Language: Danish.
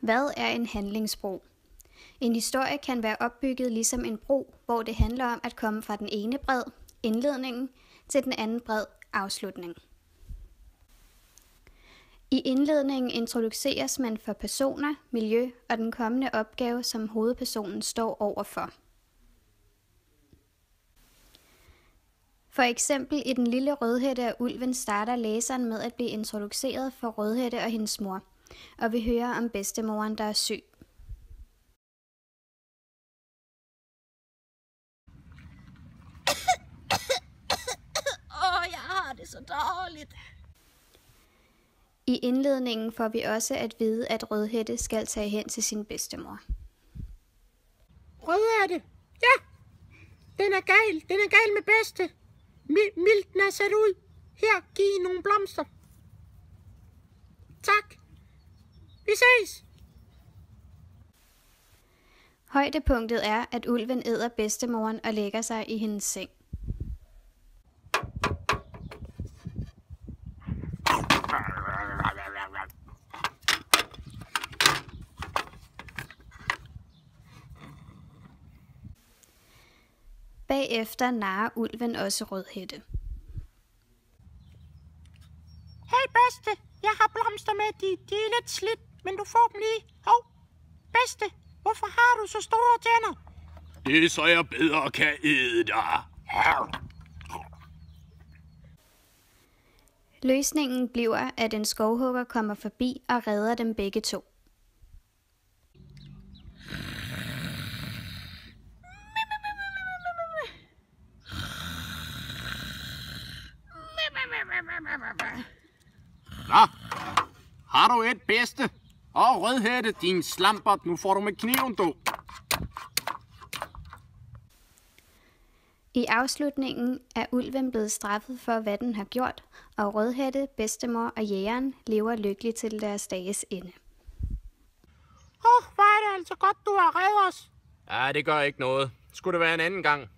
Hvad er en handlingsbro? En historie kan være opbygget ligesom en bro, hvor det handler om at komme fra den ene bred, indledningen, til den anden bred, afslutningen. I indledningen introduceres man for personer, miljø og den kommende opgave, som hovedpersonen står overfor. For eksempel i Den lille Rødhætte og Ulven starter læseren med at blive introduceret for Rødhætte og hendes mor, og vi hører om bedstemoren, der er syg. Jeg har det så dårligt. I indledningen får vi også at vide, at Rødhætte skal tage hen til sin bedstemor. Rødhætte, ja, den er gal med bedste. Milten er sat ud. Her, giv nogle blomster. Tak. Vi ses. Højdepunktet er, at ulven æder bedstemoren og lægger sig i hendes seng. Bagefter narrer ulven også Rødhætte. Hey bedste, jeg har blomster med, de er lidt slidt, men du får dem lige. Hov, bedste, hvorfor har du så store tænder? Det er så jeg bedre kan æde dig. Løsningen bliver, at en skovhugger kommer forbi og redder dem begge to. Nå, har du et bedste? Og Rødhætte, din slampert, nu får du med kniven, du. I afslutningen er ulven blevet straffet for, hvad den har gjort, og Rødhætte, bedstemor og jægeren lever lykkeligt til deres dages ende. Hvor er det altså godt, du har reddet os. Ja, det gør ikke noget. Skulle det være en anden gang,